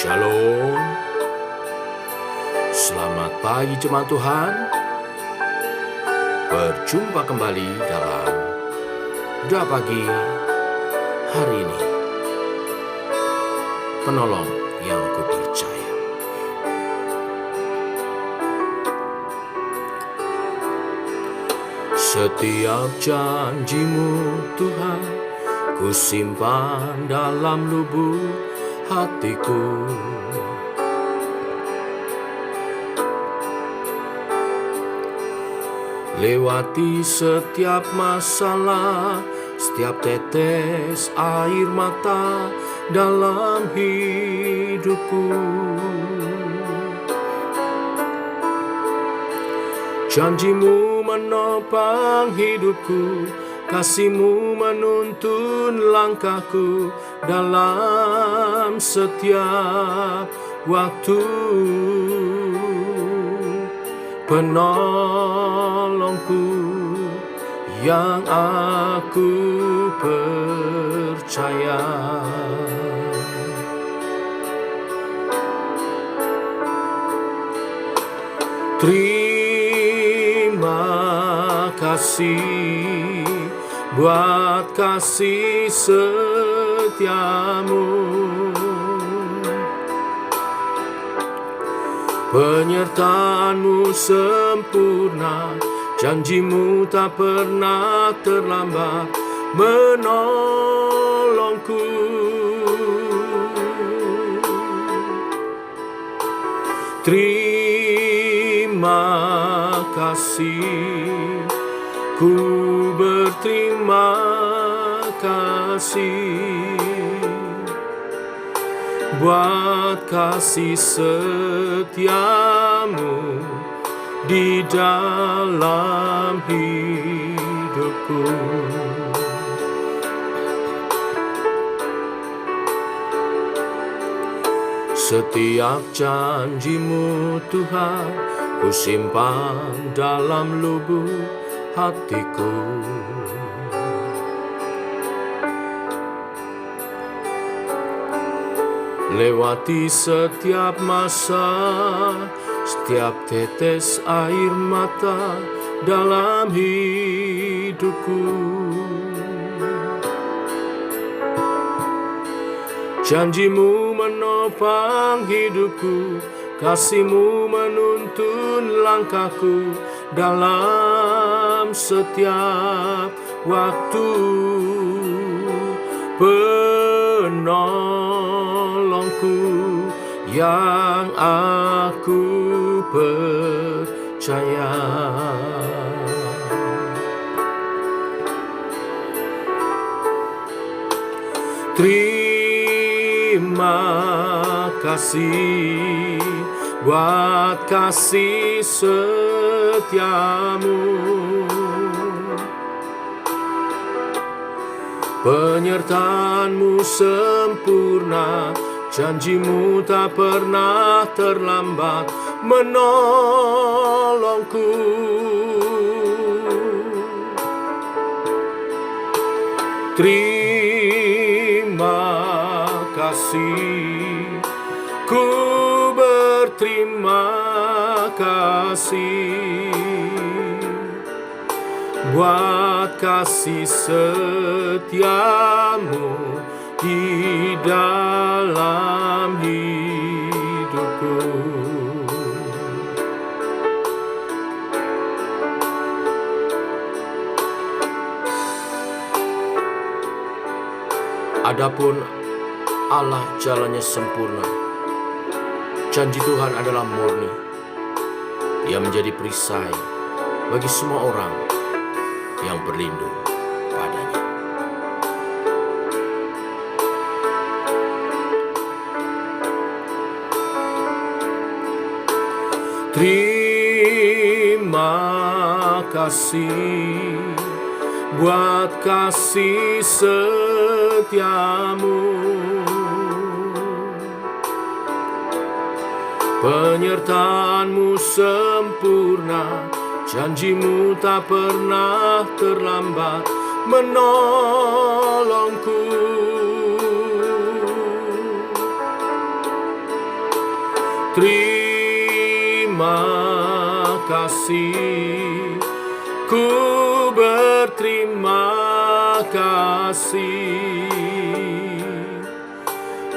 Shalom. Selamat pagi jemaat Tuhan. Berjumpa kembali dalam Doa Pagi hari ini. Penolong yang kupercaya. Setiap janji-Mu Tuhan, ku simpan dalam lubuk hatiku. Lewati setiap masalah, setiap tetes air mata dalam hidupku. Janji-Mu menopang hidupku, kasih-Mu menuntun langkahku dalam setiap waktu. Penolongku yang aku percaya. Terima kasih buat kasih setiamu, penyertaan-Mu sempurna, janji-Mu tak pernah terlambat menolongku. Terima kasih, ku berterima kasih buat kasih setiamu di dalam hidupku. Setiap janji-Mu Tuhan, ku simpan dalam lubuk hatiku. Lewati setiap masa, setiap tetes air mata dalam hidupku. Janji-Mu menopang hidupku, kasih-Mu menuntun langkahku dalam setiap waktu. Penolongku yang aku percaya. Terima kasih buat kasih setiamu, penyertaan-Mu sempurna, janji-Mu tak pernah terlambat menolongku. Terima kasih, ku berterima kasih buat kasih setiamu di dalam hidupku. Adapun Allah jalannya sempurna, janji Tuhan adalah murni. Dia menjadi perisai bagi semua orang yang berlindung padanya. Terima kasih buat kasih setiamu, penyertaan-Mu sempurna, janji-Mu tak pernah terlambat menolongku. Terima kasih, ku berterima kasih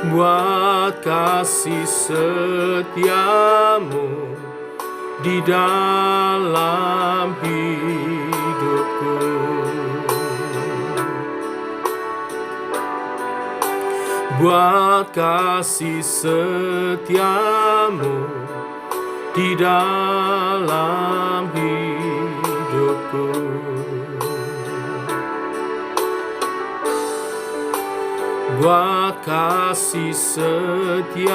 buat kasih setiamu di dalam hidupku. Buat kasih setiamu di dalam hidupku. Buat kasih setiamu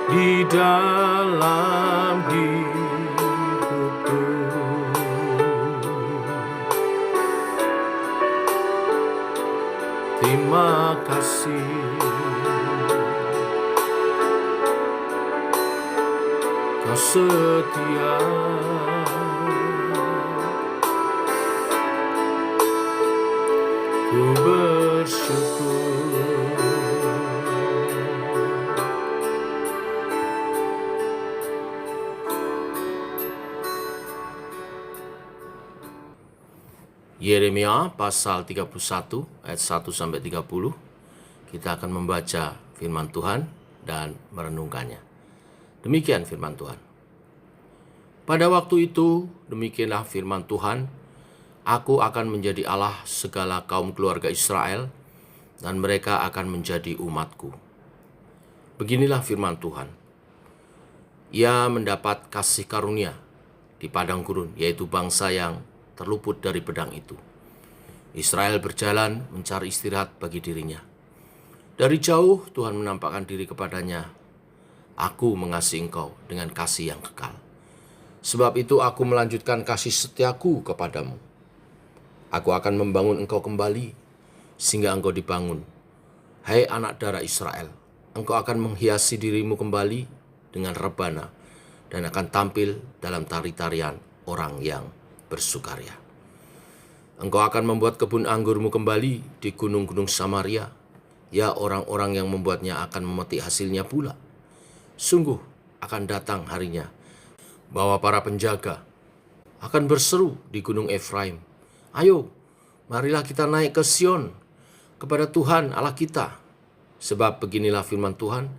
di dalam hidupku. Terima kasih. Kau setia. Ku bersyukur. Yeremia pasal 31 ayat 1-30. Kita akan membaca firman Tuhan dan merenungkannya. Demikian firman Tuhan. Pada waktu itu, demikianlah firman Tuhan, aku akan menjadi Allah segala kaum keluarga Israel, dan mereka akan menjadi umatku. Beginilah firman Tuhan. Ia mendapat kasih karunia di padang gurun, yaitu bangsa yang terluput dari pedang itu. Israel berjalan mencari istirahat bagi dirinya. Dari jauh Tuhan menampakkan diri kepadanya. Aku mengasihi engkau dengan kasih yang kekal. Sebab itu aku melanjutkan kasih setiaku kepadamu. Aku akan membangun engkau kembali, sehingga engkau dibangun. Hai anak darah Israel, engkau akan menghiasi dirimu kembali dengan rebana, dan akan tampil dalam tari-tarian orang yang bersukaria. Engkau akan membuat kebun anggurmu kembali di gunung-gunung Samaria. Ya, orang-orang yang membuatnya akan memetik hasilnya pula. Sungguh akan datang harinya bahwa para penjaga akan berseru di gunung Efraim, ayo, marilah kita naik ke Sion, kepada Tuhan Allah kita. Sebab beginilah firman Tuhan,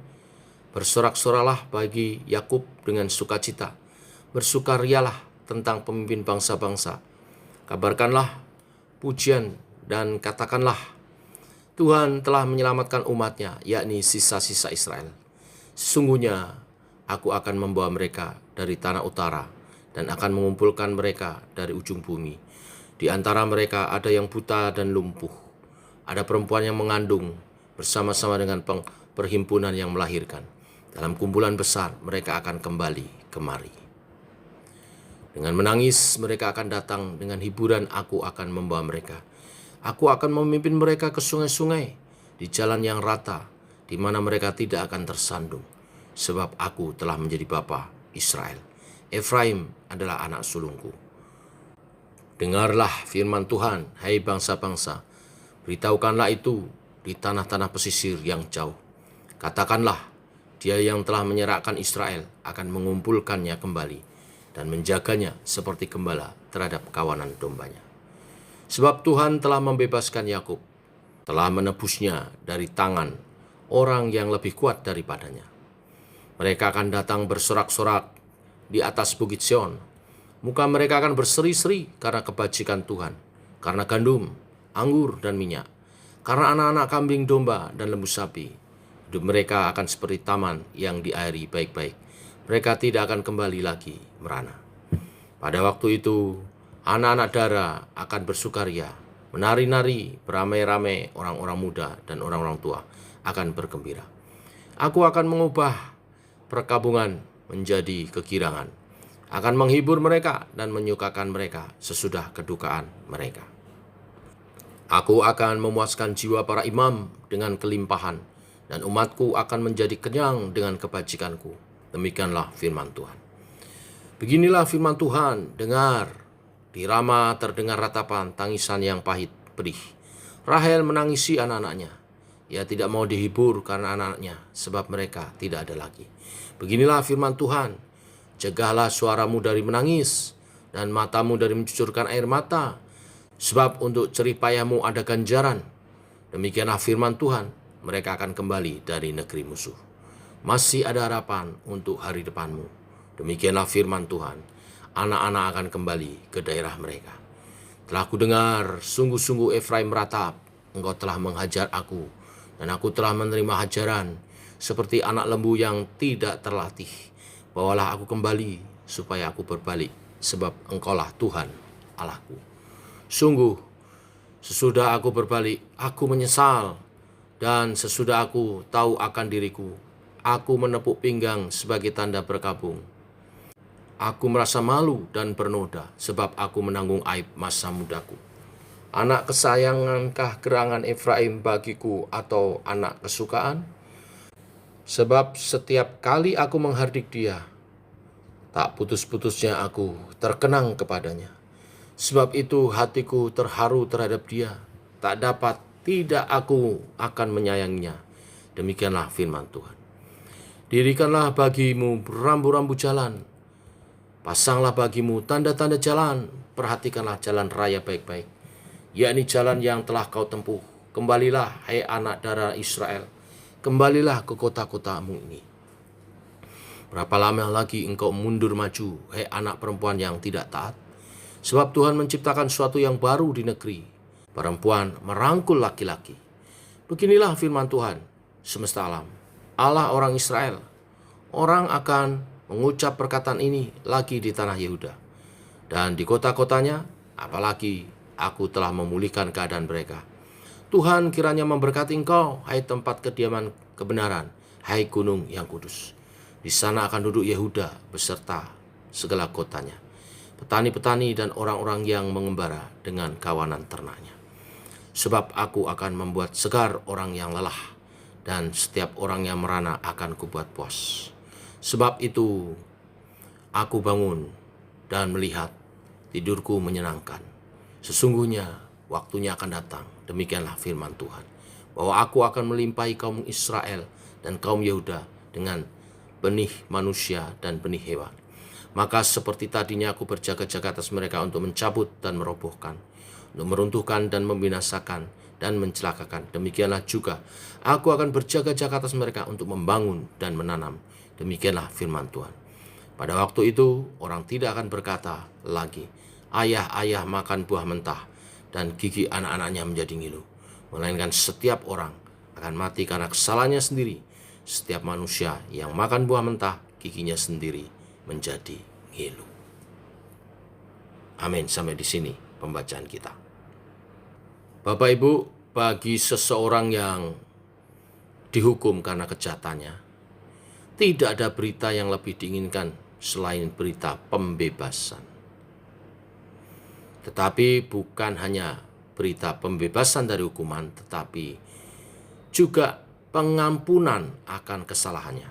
bersorak-soralah bagi Yakub dengan sukacita, bersukarialah tentang pemimpin bangsa-bangsa. Kabarkanlah pujian dan katakanlah, Tuhan telah menyelamatkan umatnya, yakni sisa-sisa Israel. Sesungguhnya aku akan membawa mereka dari tanah utara dan akan mengumpulkan mereka dari ujung bumi. Di antara mereka ada yang buta dan lumpuh. Ada perempuan yang mengandung bersama-sama dengan perhimpunan yang melahirkan. Dalam kumpulan besar mereka akan kembali kemari. Dengan menangis mereka akan datang, dengan hiburan aku akan membawa mereka. Aku akan memimpin mereka ke sungai-sungai, di jalan yang rata, di mana mereka tidak akan tersandung. Sebab aku telah menjadi bapa Israel. Efraim adalah anak sulungku. Dengarlah firman Tuhan, hai bangsa-bangsa. Beritahukanlah itu di tanah-tanah pesisir yang jauh. Katakanlah, dia yang telah menyerahkan Israel akan mengumpulkannya kembali dan menjaganya seperti gembala terhadap kawanan dombanya. Sebab Tuhan telah membebaskan Yakub, telah menebusnya dari tangan orang yang lebih kuat daripadanya. Mereka akan datang bersorak-sorak di atas bukit Sion. Muka mereka akan berseri-seri karena kebajikan Tuhan, karena gandum, anggur, dan minyak, karena anak-anak kambing domba dan lembu sapi. Hidup mereka akan seperti taman yang diairi baik-baik. Mereka tidak akan kembali lagi merana. Pada waktu itu, anak-anak darah akan bersukaria, menari-nari, beramai-ramai, orang-orang muda dan orang-orang tua akan bergembira. Aku akan mengubah perkabungan menjadi kegirangan, akan menghibur mereka dan menyukakan mereka sesudah kedukaan mereka. Aku akan memuaskan jiwa para imam dengan kelimpahan, dan umatku akan menjadi kenyang dengan kebajikanku. Demikianlah firman Tuhan. Beginilah firman Tuhan, dengar. Di Rama terdengar ratapan, tangisan yang pahit pedih. Rahel menangisi anak-anaknya. Ia tidak mau dihibur karena anak-anaknya, sebab mereka tidak ada lagi. Beginilah firman Tuhan, cegahlah suaramu dari menangis, dan matamu dari mencucurkan air mata, sebab untuk jerih payahmu ada ganjaran. Demikianlah firman Tuhan, mereka akan kembali dari negeri musuh. Masih ada harapan untuk hari depanmu. Demikianlah firman Tuhan, anak-anak akan kembali ke daerah mereka. Telah kudengar, sungguh-sungguh Efraim meratap, engkau telah menghajar aku, dan aku telah menerima hajaran, seperti anak lembu yang tidak terlatih. Bawalah aku kembali, supaya aku berbalik, sebab engkaulah Tuhan Allahku. Sungguh, sesudah aku berbalik, aku menyesal, dan sesudah aku tahu akan diriku, aku menepuk pinggang sebagai tanda berkabung. Aku merasa malu dan bernoda, sebab aku menanggung aib masa mudaku. Anak kesayangankah gerangan Efraim bagiku, atau anak kesukaan? Sebab setiap kali aku menghardik dia, tak putus-putusnya aku terkenang kepadanya. Sebab itu hatiku terharu terhadap dia, tak dapat tidak aku akan menyayanginya. Demikianlah firman Tuhan. Dirikanlah bagimu rambu-rambu jalan, pasanglah bagimu tanda-tanda jalan, perhatikanlah jalan raya baik-baik, yakni jalan yang telah kau tempuh. Kembalilah, hai anak darah Israel, kembalilah ke kota-kotamu ini. Berapa lama lagi engkau mundur maju, hai anak perempuan yang tidak taat? Sebab Tuhan menciptakan sesuatu yang baru di negeri, perempuan merangkul laki-laki. Beginilah firman Tuhan semesta alam, Allah orang Israel. Orang akan mengucap perkataan ini lagi di tanah Yehuda, dan di kota-kotanya, apalagi aku telah memulihkan keadaan mereka. Tuhan kiranya memberkati engkau, hai tempat kediaman kebenaran, hai gunung yang kudus. Di sana akan duduk Yehuda beserta segala kotanya, petani-petani dan orang-orang yang mengembara dengan kawanan ternaknya. Sebab aku akan membuat segar orang yang lelah, dan setiap orang yang merana akan kubuat puas. Sebab itu aku bangun dan melihat, tidurku menyenangkan. Sesungguhnya waktunya akan datang, demikianlah firman Tuhan, bahwa aku akan melimpahi kaum Israel dan kaum Yehuda dengan benih manusia dan benih hewan. Maka seperti tadinya aku berjaga-jaga atas mereka untuk mencabut dan merobohkan, untuk meruntuhkan dan membinasakan dan mencelakakan. Demikianlah juga aku akan berjaga-jaga atas mereka untuk membangun dan menanam. Demikianlah firman Tuhan. Pada waktu itu orang tidak akan berkata lagi, ayah-ayah makan buah mentah, dan gigi anak-anaknya menjadi ngilu. Melainkan setiap orang akan mati karena kesalahannya sendiri. Setiap manusia yang makan buah mentah, giginya sendiri menjadi ngilu. Amin. Sampai di sini pembacaan kita. Bapak Ibu, bagi seseorang yang dihukum karena kejahatannya, tidak ada berita yang lebih diinginkan selain berita pembebasan. Tetapi bukan hanya berita pembebasan dari hukuman, tetapi juga pengampunan akan kesalahannya.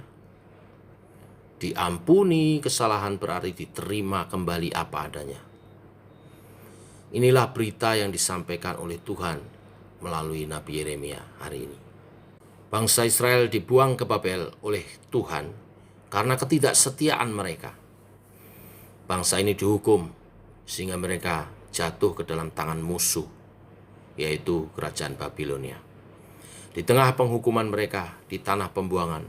Diampuni kesalahan berarti diterima kembali apa adanya. Inilah berita yang disampaikan oleh Tuhan melalui Nabi Yeremia hari ini. Bangsa Israel dibuang ke Babel oleh Tuhan karena ketidaksetiaan mereka. Bangsa ini dihukum sehingga mereka jatuh ke dalam tangan musuh, yaitu kerajaan Babilonia. Di tengah penghukuman mereka di tanah pembuangan,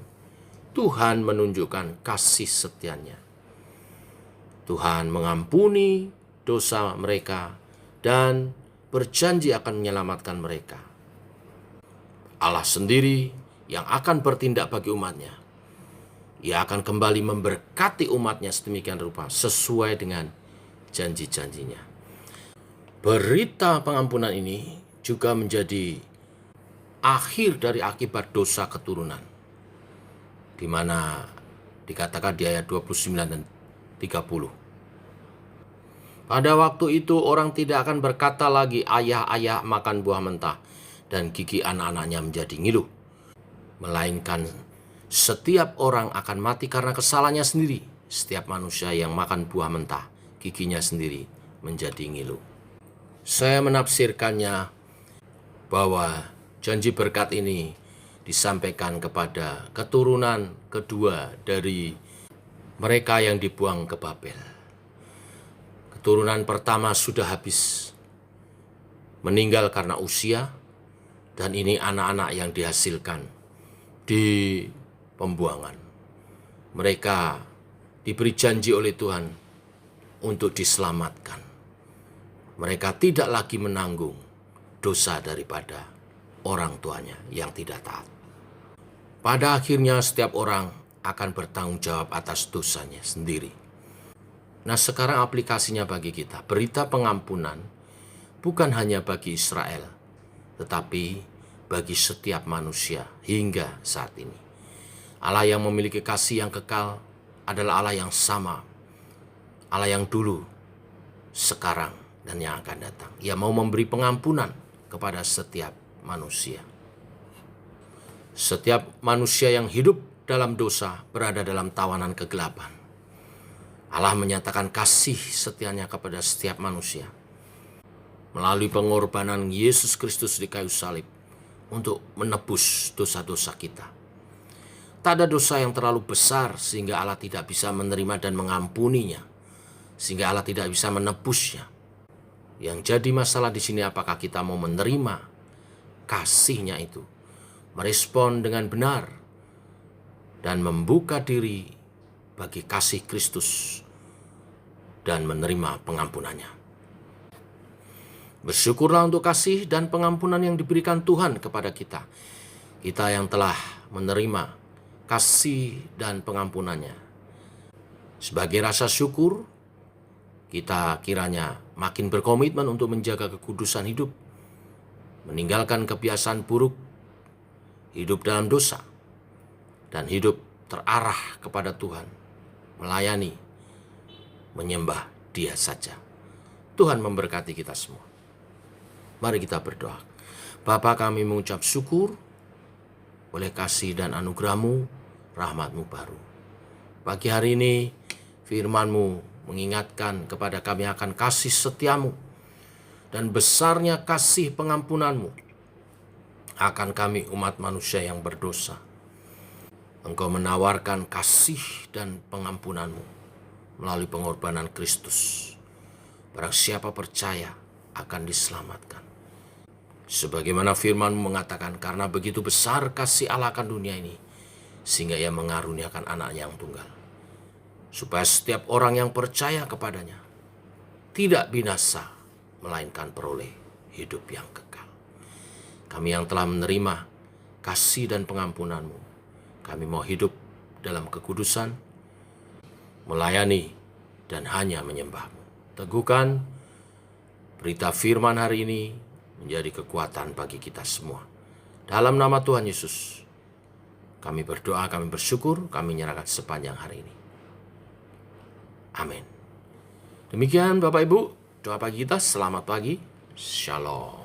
Tuhan menunjukkan kasih setianya. Tuhan mengampuni dosa mereka dan berjanji akan menyelamatkan mereka. Allah sendiri yang akan bertindak bagi umatnya. Ia akan kembali memberkati umatnya sedemikian rupa sesuai dengan janji-janjinya. Berita pengampunan ini juga menjadi akhir dari akibat dosa keturunan, di mana dikatakan di ayat 29 dan 30. Pada waktu itu orang tidak akan berkata lagi, ayah-ayah makan buah mentah, dan gigi anak-anaknya menjadi ngilu. Melainkan setiap orang akan mati karena kesalahannya sendiri. Setiap manusia yang makan buah mentah, giginya sendiri menjadi ngilu. Saya menafsirkannya bahwa janji berkat ini disampaikan kepada keturunan kedua dari mereka yang dibuang ke Babel. Keturunan pertama sudah habis, meninggal karena usia, dan ini anak-anak yang dihasilkan di pembuangan. Mereka diberi janji oleh Tuhan untuk diselamatkan. Mereka tidak lagi menanggung dosa daripada orang tuanya yang tidak taat. Pada akhirnya setiap orang akan bertanggung jawab atas dosanya sendiri. Nah, sekarang aplikasinya bagi kita. Berita pengampunan bukan hanya bagi Israel, tetapi bagi setiap manusia hingga saat ini. Allah yang memiliki kasih yang kekal adalah Allah yang sama. Allah yang dulu, sekarang, dan yang akan datang. Ia mau memberi pengampunan kepada setiap manusia. Setiap manusia yang hidup dalam dosa berada dalam tawanan kegelapan. Allah menyatakan kasih setianya kepada setiap manusia melalui pengorbanan Yesus Kristus di kayu salib untuk menebus dosa-dosa kita. Tak ada dosa yang terlalu besar sehingga Allah tidak bisa menerima dan mengampuninya, sehingga Allah tidak bisa menebusnya. Yang jadi masalah di sini apakah kita mau menerima kasih-Nya itu, merespon dengan benar, dan membuka diri bagi kasih Kristus dan menerima pengampunannya. Bersyukurlah untuk kasih dan pengampunan yang diberikan Tuhan kepada kita. Kita yang telah menerima kasih dan pengampunannya. Sebagai rasa syukur, kita kiranya makin berkomitmen untuk menjaga kekudusan hidup, meninggalkan kebiasaan buruk, hidup dalam dosa, dan hidup terarah kepada Tuhan, melayani, menyembah Dia saja. Tuhan memberkati kita semua. Mari kita berdoa. Bapa, kami mengucap syukur oleh kasih dan anugerah-Mu, rahmat-Mu baru. Pagi hari ini firman-Mu mengingatkan kepada kami akan kasih setia-Mu dan besarnya kasih pengampunan-Mu akan kami umat manusia yang berdosa. Engkau menawarkan kasih dan pengampunan-Mu melalui pengorbanan Kristus. Barang siapa percaya akan diselamatkan. Sebagaimana firman-Mu mengatakan, karena begitu besar kasih Allah akan dunia ini, sehingga Ia mengaruniakan anak-Nya yang tunggal, supaya setiap orang yang percaya kepadanya tidak binasa, melainkan peroleh hidup yang kekal. Kami yang telah menerima kasih dan pengampunan-Mu, kami mau hidup dalam kekudusan, melayani, dan hanya menyembah-Mu. Teguhkan berita firman hari ini menjadi kekuatan bagi kita semua. Dalam nama Tuhan Yesus, kami berdoa, kami bersyukur, kami menyerahkan sepanjang hari ini. Amin. Demikian Bapak Ibu, doa pagi kita. Selamat pagi. Shalom.